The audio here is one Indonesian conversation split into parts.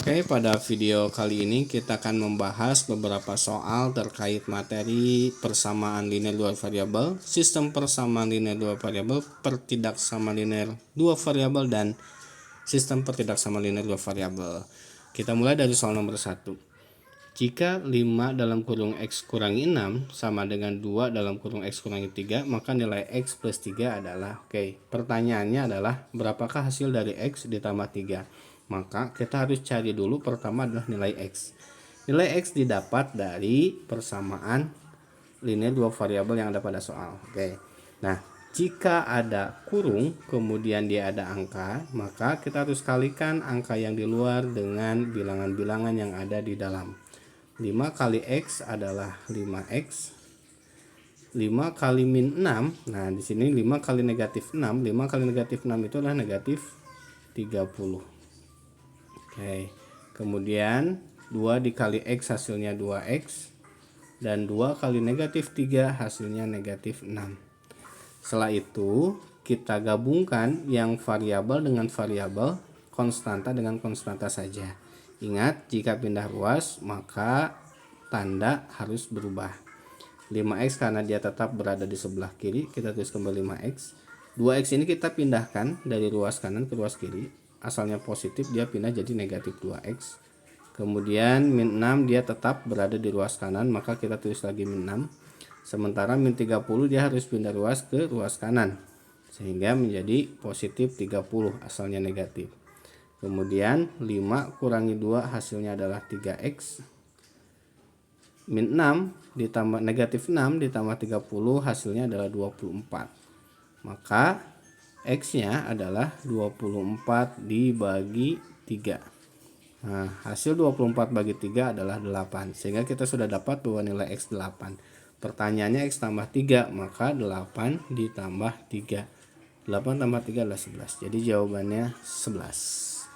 Oke, pada video kali ini kita akan membahas beberapa soal terkait materi persamaan linear dua variabel, sistem persamaan linear dua variabel, pertidak sama linear dua variabel, dan sistem pertidak sama linear dua variabel. Kita mulai dari soal nomor 1. Jika 5 dalam kurung X kurangi 6 sama dengan 2 dalam kurung X kurangi 3, maka nilai X plus 3 adalah, pertanyaannya adalah berapakah hasil dari X ditambah 3? Maka kita harus cari dulu pertama adalah nilai X. Nilai X didapat dari persamaan linear dua variabel yang ada pada soal. Nah, jika ada kurung kemudian dia ada angka, maka kita harus kalikan angka yang di luar dengan bilangan-bilangan yang ada di dalam. 5 kali X adalah 5X. 5 kali min 6. Nah, di sini 5 kali negatif 6. 5 kali negatif 6 itu adalah negatif 30. Kemudian 2 dikali X hasilnya 2X. Dan 2 kali negatif 3 hasilnya negatif 6. Setelah itu kita gabungkan yang variabel dengan variabel, konstanta dengan konstanta saja. Ingat, jika pindah ruas maka tanda harus berubah. 5X karena dia tetap berada di sebelah kiri, kita tulis kembali 5X. 2X ini kita pindahkan dari ruas kanan ke ruas kiri. Asalnya positif, dia pindah jadi negatif 2X. Kemudian min 6 dia tetap berada di ruas kanan, maka kita tulis lagi min 6. Sementara min 30 dia harus pindah ruas ke ruas kanan, sehingga menjadi positif 30, asalnya negatif. Kemudian 5 kurangi 2 hasilnya adalah 3X. Min 6 ditambah negatif 6 ditambah 30 hasilnya adalah 24. Maka X-nya adalah 24 dibagi 3. Nah, hasil 24 bagi 3 adalah 8. Sehingga kita sudah dapat bahwa nilai X 8. Pertanyaannya X tambah 3, maka 8 ditambah 3. 8 tambah 3 adalah 11. Jadi jawabannya 11.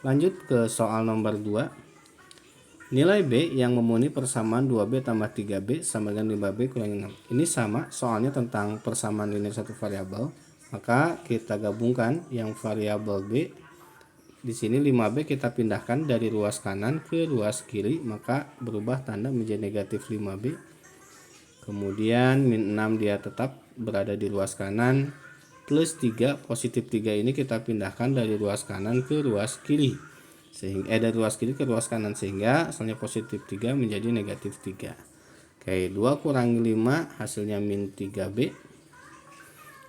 Lanjut ke soal nomor 2. Nilai B yang memenuhi persamaan 2B tambah 3B sama dengan 5B kurangi 6. Ini sama, soalnya tentang persamaan linear satu variabel. Maka kita gabungkan yang variabel B. Di sini 5B kita pindahkan dari ruas kanan ke ruas kiri, maka berubah tanda menjadi negatif 5B. Kemudian min 6 dia tetap berada di ruas kanan, plus 3, positif 3 ini kita pindahkan dari ruas kanan ke ruas kiri. Sehingga dari ruas kiri ke ruas kanan, sehingga asalnya positif 3 menjadi negatif 3. 2 kurangi 5 hasilnya min 3B.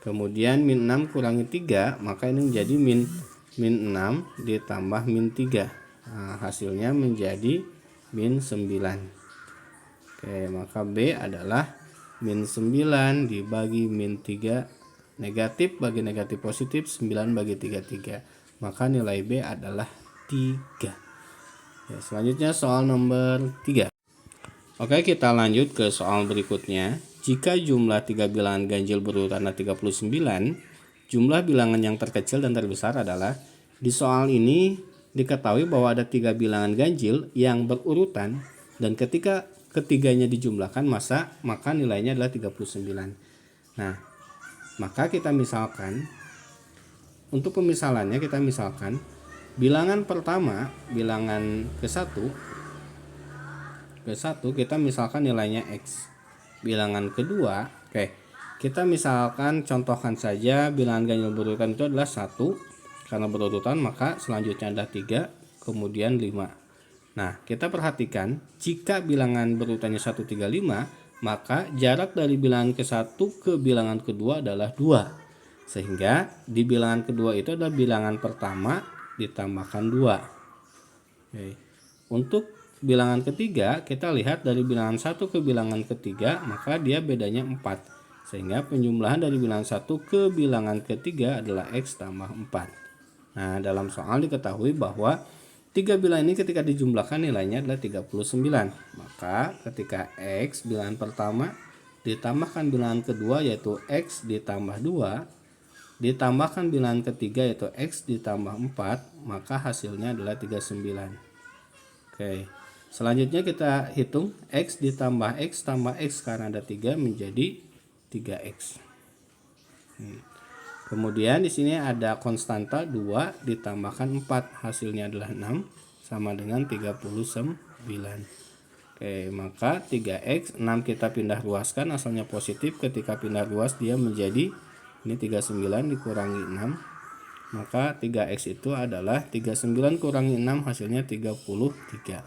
Kemudian min 6 kurangi 3, maka ini menjadi min 6 ditambah min 3. Nah, hasilnya menjadi min 9. Maka B adalah min 9 dibagi min 3. Negatif bagi negatif positif, 9 bagi 3, 3. Maka nilai B adalah 3. Selanjutnya soal nomor 3. Kita lanjut ke soal berikutnya. Jika jumlah 3 bilangan ganjil berurutan 39, jumlah bilangan yang terkecil dan terbesar adalah, di soal ini diketahui bahwa ada 3 bilangan ganjil yang berurutan, dan ketika ketiganya dijumlahkan maka nilainya adalah 39. Nah, maka kita misalkan, untuk pemisalannya kita misalkan bilangan pertama, bilangan ke-1 kita misalkan nilainya X. Bilangan kedua, kita misalkan contohkan saja bilangan ganjil berurutan itu adalah 1. Karena berurutan maka selanjutnya ada 3, kemudian 5. Nah, kita perhatikan jika bilangan berurutannya 1, 3, 5, maka jarak dari bilangan ke-1 ke bilangan kedua adalah 2. Sehingga di bilangan kedua itu adalah bilangan pertama ditambahkan 2. Untuk bilangan ketiga, kita lihat dari bilangan 1 ke bilangan ketiga, maka dia bedanya 4. Sehingga penjumlahan dari bilangan 1 ke bilangan ketiga adalah X tambah 4. Nah, dalam soal diketahui bahwa 3 bilangan ini ketika dijumlahkan nilainya adalah 39. Maka ketika X bilangan pertama ditambahkan bilangan kedua yaitu X ditambah 2, ditambahkan bilangan ketiga yaitu X ditambah 4, maka hasilnya adalah 39. Selanjutnya kita hitung X ditambah X tambah X, karena ada 3 menjadi 3X. Kemudian di sini ada konstanta 2 ditambahkan 4, hasilnya adalah 6. sama dengan 39. Oke, maka 3x 6 kita pindah ruaskan, asalnya positif, ketika pindah ruas dia menjadi ini 39 dikurangi 6. Maka 3x itu adalah 39 kurangi 6 hasilnya 33.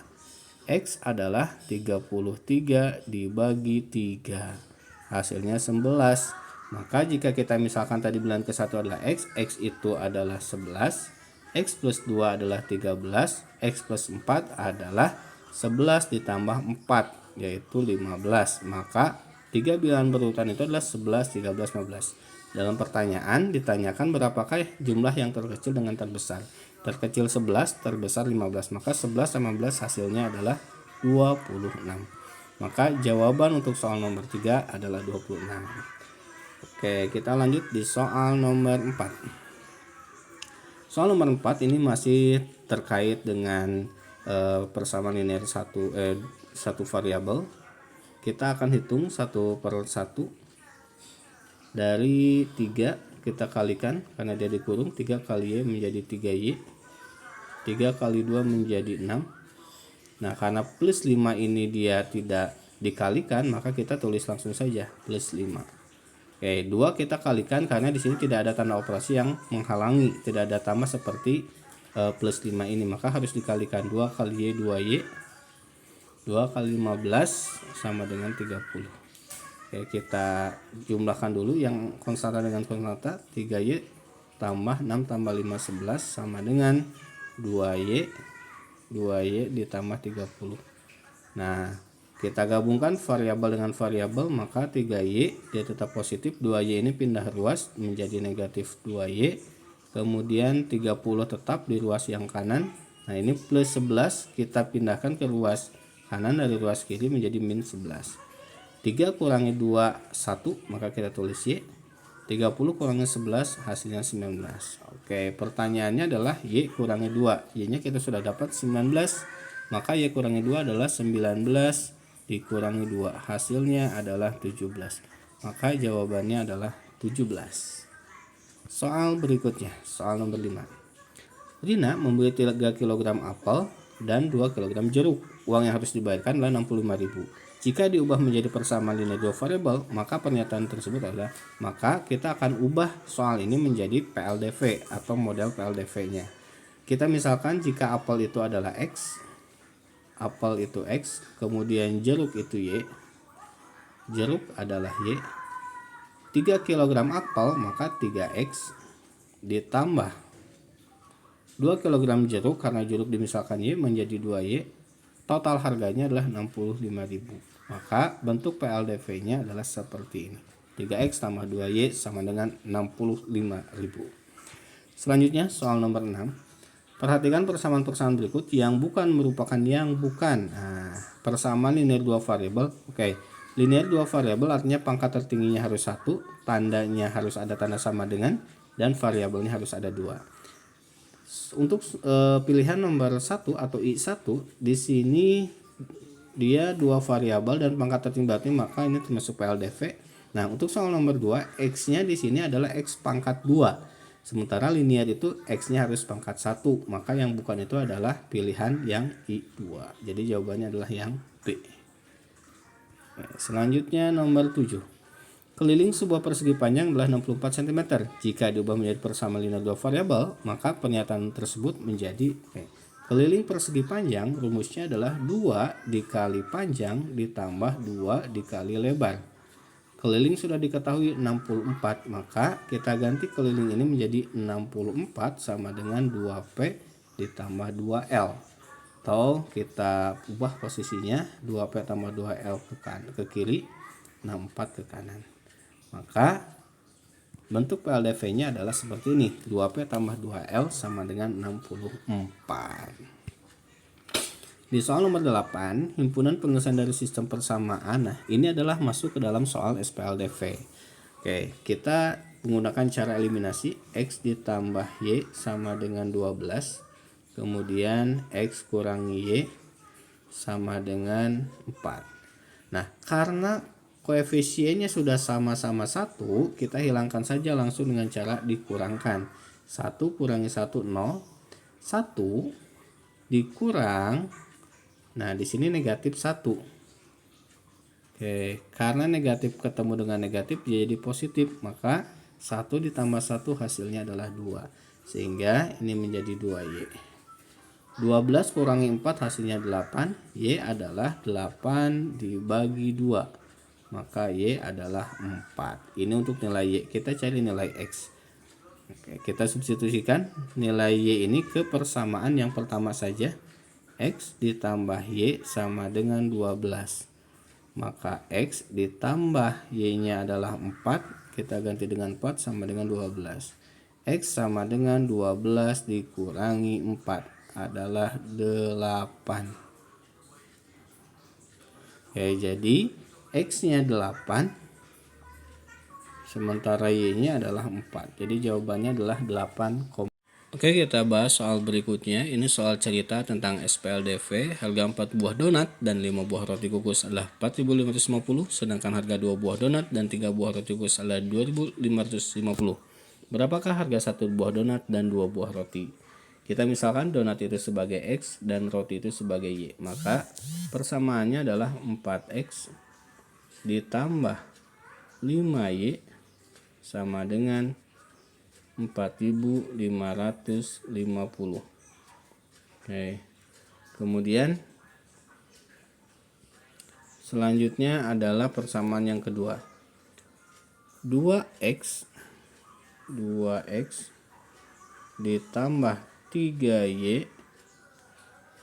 X adalah 33 dibagi 3. Hasilnya 11. Maka jika kita misalkan tadi bilangan ke 1 adalah X itu adalah 11. X plus 2 adalah 13. X plus 4 adalah 11 ditambah 4 yaitu 15. Maka 3 bilangan berurutan itu adalah 11, 13, 15. Dalam pertanyaan ditanyakan berapakah jumlah yang terkecil dengan terbesar. Terkecil 11, terbesar 15. Maka 11 sama 15 hasilnya adalah 26. Maka jawaban untuk soal nomor 3 adalah 26. Oke, kita lanjut di soal nomor 4. Soal nomor 4 ini masih terkait dengan persamaan linear satu variabel. Kita akan hitung satu per satu. Dari 3 kita kalikan karena dia dikurung, 3 kali Y menjadi 3Y. 3 kali 2 menjadi 6. Nah, karena plus 5 ini dia tidak dikalikan, maka kita tulis langsung saja plus 5. Oke, 2 kita kalikan karena di sini tidak ada tanda operasi yang menghalangi, tidak ada tambah seperti plus 5 ini, maka harus dikalikan 2 kali Y 2Y. 2 kali 15 sama dengan 30. Oke, kita jumlahkan dulu yang konstanta dengan konstanta. 3Y tambah 6 tambah 5 11 sama dengan 2Y. 2Y ditambah 30. Nah, kita gabungkan variabel dengan variabel, maka 3Y dia tetap positif, 2Y ini pindah ruas menjadi negatif 2Y. Kemudian 30 tetap di ruas yang kanan. Nah, ini plus 11 kita pindahkan ke ruas kanan dari ruas kiri menjadi min 11. 3 kurangi 2 1, maka kita tulis Y. 30 kurangi 11 hasilnya 19. Oke, pertanyaannya adalah Y kurangi 2. Y nya kita sudah dapat 19, maka Y kurangi 2 adalah 19 dikurangi 2 hasilnya adalah 17. Maka jawabannya adalah 17. Soal berikutnya, soal nomor 5. Rina membeli 3 kg apel dan 2 kg jeruk. Uang yang harus dibayarkan adalah 65.000. Jika diubah menjadi persamaan linear dua variabel, maka pernyataan tersebut adalah, maka kita akan ubah soal ini menjadi PLDV atau model PLDV-nya. Kita misalkan jika apel itu adalah X, apel itu X, kemudian jeruk itu Y, jeruk adalah Y. 3 kg apel maka 3X ditambah 2 kg jeruk, karena jeruk dimisalkan Y menjadi 2Y. Total harganya adalah 65.000. Maka bentuk PLDV-nya adalah seperti ini. 3X tambah 2Y sama dengan 65.000. Selanjutnya soal nomor 6. Perhatikan persamaan-persamaan berikut yang bukan merupakan yang bukan. Nah, persamaan linear dua variabel. Oke, linear dua variabel artinya pangkat tertingginya harus 1, tandanya harus ada tanda sama dengan, dan variabelnya harus ada 2. Untuk pilihan nomor 1 atau I1 di sini dia dua variabel dan pangkat tertinggi berarti, maka ini termasuk PLDV. Nah, untuk soal nomor 2, X-nya di sini adalah X pangkat 2. Sementara linear itu X-nya harus pangkat 1, maka yang bukan itu adalah pilihan yang I2. Jadi jawabannya adalah yang B. Selanjutnya nomor 7. Keliling sebuah persegi panjang adalah 64 cm. Jika diubah menjadi persamaan linear dua variabel, maka pernyataan tersebut menjadi keliling persegi panjang rumusnya adalah 2 dikali panjang ditambah 2 dikali lebar. Keliling sudah diketahui 64, maka kita ganti keliling ini menjadi 64 sama dengan 2P ditambah 2L. Atau kita ubah posisinya 2P tambah 2L ke kiri, 64 ke kanan. Maka bentuk PLDV-nya adalah seperti ini. 2P tambah 2L sama dengan 64. Di soal nomor 8, himpunan penyelesaian dari sistem persamaan. Nah, ini adalah masuk ke dalam soal SPLDV. Oke, kita menggunakan cara eliminasi. X ditambah Y sama dengan 12. Kemudian X kurang Y sama dengan 4. Nah, karena koefisiennya sudah sama-sama 1, kita hilangkan saja langsung dengan cara dikurangkan. 1 kurangi 1, 0. 1 dikurang, nah di sini negatif 1. Oke, karena negatif ketemu dengan negatif jadi positif, maka 1 ditambah 1 hasilnya adalah 2. Sehingga ini menjadi 2Y. 12 kurangi 4 hasilnya 8. Y adalah 8 dibagi 2. Maka Y adalah 4. Ini untuk nilai Y. Kita cari nilai X. Oke, kita substitusikan nilai Y ini ke persamaan yang pertama saja. X ditambah Y sama dengan 12. Maka X ditambah Y-nya adalah 4. Kita ganti dengan 4 sama dengan 12. X sama dengan 12 dikurangi 4 adalah 8. Oke, jadi X-nya 8, sementara Y-nya adalah 4. Jadi jawabannya adalah 8. Oke, kita bahas soal berikutnya. Ini soal cerita tentang SPLDV. Harga 4 buah donat dan 5 buah roti kukus adalah 4.550, sedangkan harga 2 buah donat dan 3 buah roti kukus adalah 2.550. Berapakah harga 1 buah donat dan 2 buah roti? Kita misalkan donat itu sebagai X dan roti itu sebagai Y. Maka persamaannya adalah 4X ditambah 5Y sama dengan 4.550. Oke. Kemudian selanjutnya adalah persamaan yang kedua. 2X ditambah 3Y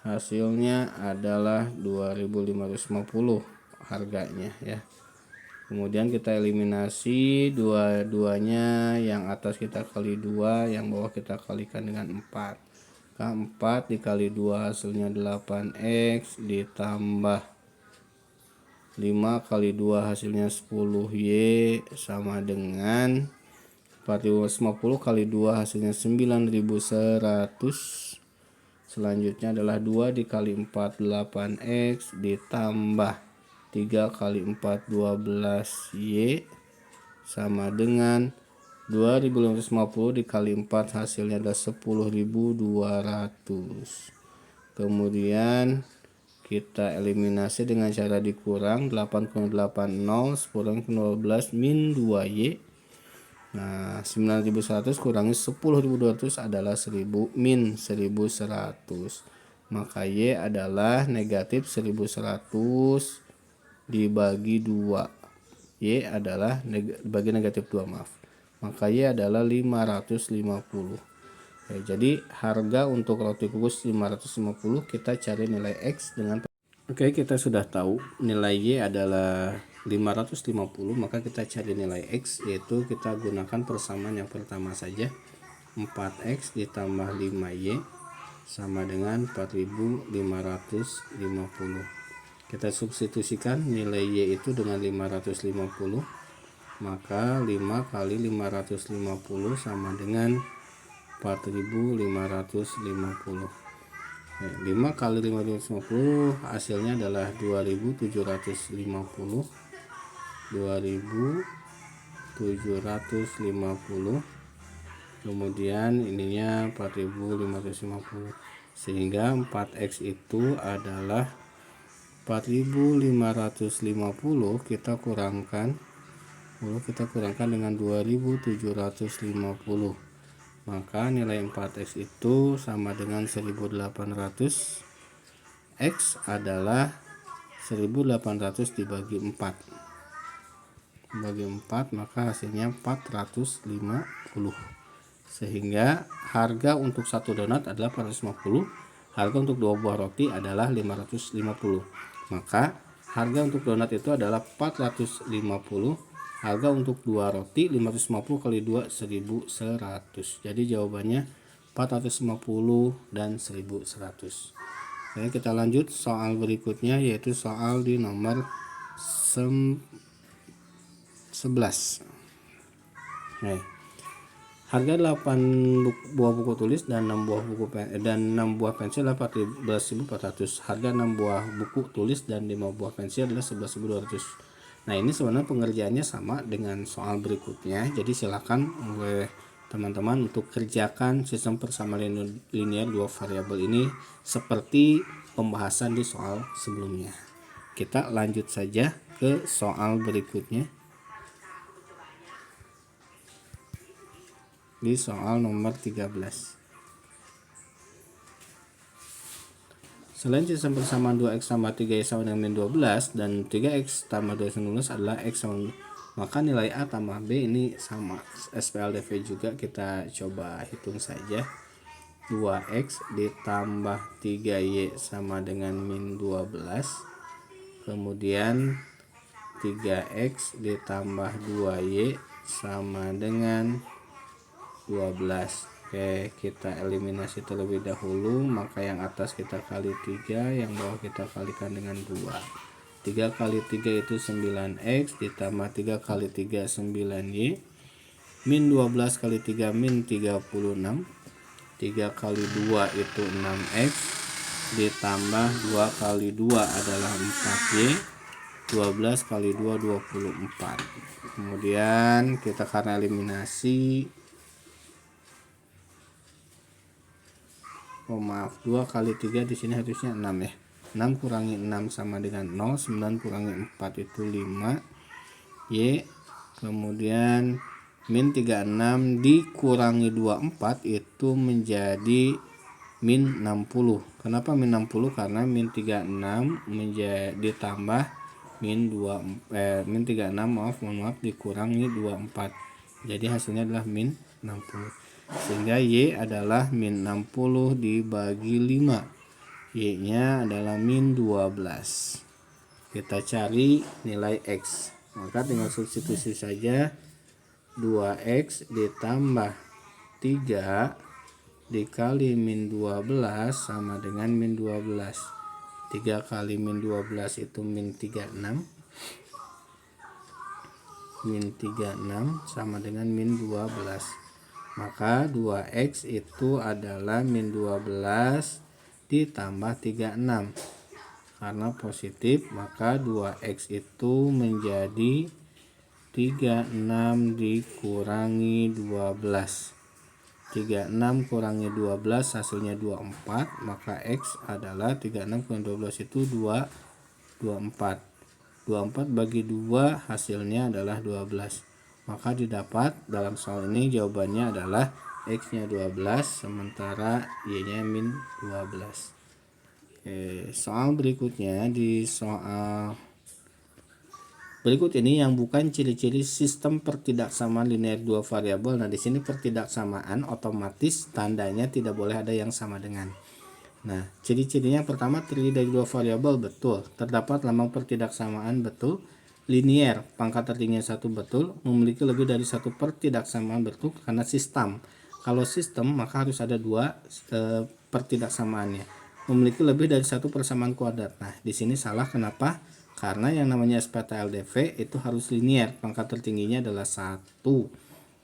hasilnya adalah 2.550 harganya ya. Kemudian kita eliminasi dua-duanya, yang atas kita kali 2, yang bawah kita kalikan dengan 4. 4 dikali 2 hasilnya 8X ditambah 5 kali 2 hasilnya 10Y sama dengan 4.550 kali 2 hasilnya 9.100. Selanjutnya adalah 2 dikali 4 8X ditambah 3 kali 4 12Y sama dengan 2.550 dikali 4 hasilnya adalah 10.200. Kemudian kita eliminasi dengan cara dikurang. 8 kurang 8 0, 10 kurang 12 min 2Y. Nah, 9.100 kurangi 10.200 adalah 1000 min 1.100. Maka Y adalah negatif 1.100 dibagi 2. Y adalah dibagi negatif 2, maaf. Maka Y adalah 550. Oke, jadi harga untuk roti kukus 550, kita cari nilai X dengan. Oke, kita sudah tahu nilai Y adalah 550, maka kita cari nilai X, yaitu kita gunakan persamaan yang pertama saja. 4X ditambah 5Y sama dengan 4.550. Kita substitusikan nilai Y itu dengan 550, maka 5 kali 550 sama dengan 4.550. 5 kali 550 hasilnya adalah 2.750. 2.750. Kemudian ininya 4.550. Sehingga 4X itu adalah 4.550 kita kurangkan dengan 2.750. Maka nilai 4X itu sama dengan 1.800. X adalah 1.800 dibagi 4. Bagi 4, maka hasilnya 450. Sehingga harga untuk satu donat adalah 450. Harga untuk 2 buah roti adalah 550. Maka harga untuk donat itu adalah 450. Harga untuk 2 roti 550 kali 2 1.100. Jadi jawabannya 450 dan 1.100. Oke, kita lanjut soal berikutnya, yaitu soal di nomor 11. Oke. Harga 8 buah buku tulis dan 6 buah pensil adalah 14.400. Harga 6 buah buku tulis dan 5 buah pensil adalah 11.200. Nah, ini sebenarnya pengerjaannya sama dengan soal berikutnya. Jadi silakan oleh teman-teman untuk kerjakan sistem persamaan linear dua variabel ini seperti pembahasan di soal sebelumnya. Kita lanjut saja ke soal berikutnya. Di soal nomor 13. Selain sistem persamaan 2x tambah 3y sama dengan min 12 dan 3x tambah 2x adalah x sama, maka nilai A tambah B ini sama. SPLDV juga kita coba hitung saja. 2x ditambah 3y sama dengan min 12. Kemudian 3x ditambah 2y sama dengan 12. Oke, kita eliminasi terlebih dahulu, maka yang atas kita kali 3, yang bawah kita kalikan dengan 2. 3 kali 3 itu 9x, ditambah 3 kali 3 9y, min 12 kali 3 min 36, 3 kali 2 itu 6x, ditambah 2 kali 2 adalah 4y, 12 kali 2 24. Kemudian kita karena eliminasi, 2 kali 3 di sini harusnya 6 ya. 6 kurangi 6 sama dengan 0, 9 kurangi 4 itu 5 y. Kemudian min 36 dikurangi 24 itu menjadi min 60. Kenapa min 60? Karena min 36 menjadi ditambah min 36 maaf dikurangi 24. Jadi hasilnya adalah min 60. Sehingga y adalah min 60 dibagi 5. Y nya adalah min 12. Kita cari nilai x. Maka tinggal substitusi saja. 2x ditambah 3 dikali min 12 sama dengan min 12. 3 kali min 12 itu min 36. Min 36 sama dengan min 12. Maka 2x itu adalah min 12 ditambah 36. Karena positif, maka 2x itu menjadi 36 dikurangi 12. 36 kurangi 12 hasilnya 24. Maka x adalah 36 kurangi 12 itu 24. 24 bagi 2 hasilnya adalah 12. Maka didapat dalam soal ini jawabannya adalah x nya 12 sementara y nya min 12. Soal berikutnya, di soal berikut ini yang bukan ciri-ciri sistem pertidaksamaan linear dua variabel. Nah, di sini pertidaksamaan otomatis tandanya tidak boleh ada yang sama dengan. Nah, ciri-cirinya pertama terdiri dari dua variabel, betul. Terdapat lambang pertidaksamaan, betul. Linear, pangkat tertingginya 1, betul. Memiliki lebih dari satu pertidaksamaan, betul. Karena sistem, kalau sistem maka harus ada dua pertidaksamaannya. Memiliki lebih dari satu persamaan kuadrat. Nah, di sini salah. Kenapa? Karena yang namanya SPLDV itu harus linear, pangkat tertingginya adalah 1.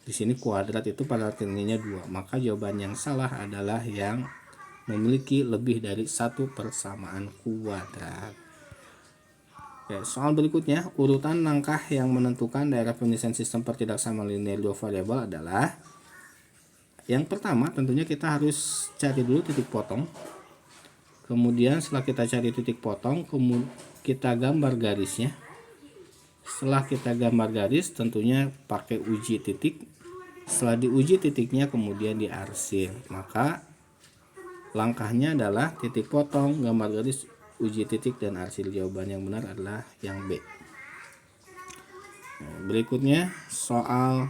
Di sini kuadrat itu pangkat tertingginya 2. Maka jawaban yang salah adalah yang memiliki lebih dari satu persamaan kuadrat. Oke, soal berikutnya, urutan langkah yang menentukan daerah penyelesaian sistem pertidaksamaan linear dua variabel adalah, yang pertama tentunya kita harus cari dulu titik potong. Kemudian setelah kita cari titik potong, kemudian kita gambar garisnya. Setelah kita gambar garis, tentunya pakai uji titik. Setelah diuji titiknya, kemudian diarsir. Maka langkahnya adalah titik potong, gambar garis, uji titik, dan arsir. Jawaban yang benar adalah yang B. Berikutnya soal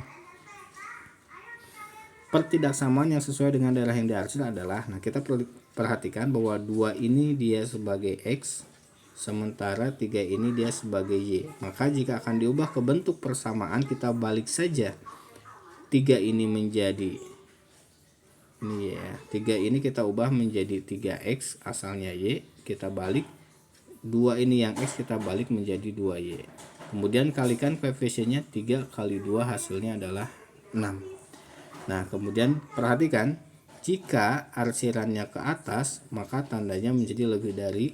pertidaksamaan yang sesuai dengan daerah yang diarsir adalah, nah kita perhatikan bahwa 2 ini dia sebagai X, sementara 3 ini dia sebagai Y. Maka jika akan diubah ke bentuk persamaan, kita balik saja 3 ini menjadi ini ya, 3 ini kita ubah menjadi 3X asalnya Y, kita balik. 2 ini yang X kita balik menjadi 2Y. Kemudian kalikan koefisiennya, 3 kali 2 hasilnya adalah 6. Nah, kemudian perhatikan, jika arsirannya ke atas maka tandanya menjadi lebih dari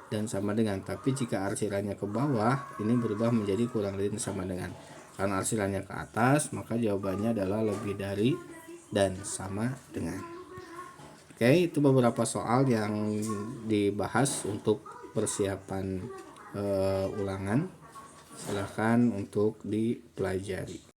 dan sama dengan. Tapi jika arsirannya ke bawah, ini berubah menjadi kurang dari dan sama dengan. Karena hasilnya ke atas, maka jawabannya adalah lebih dari dan sama dengan. Oke, itu beberapa soal yang dibahas untuk persiapan ulangan. Silahkan untuk dipelajari.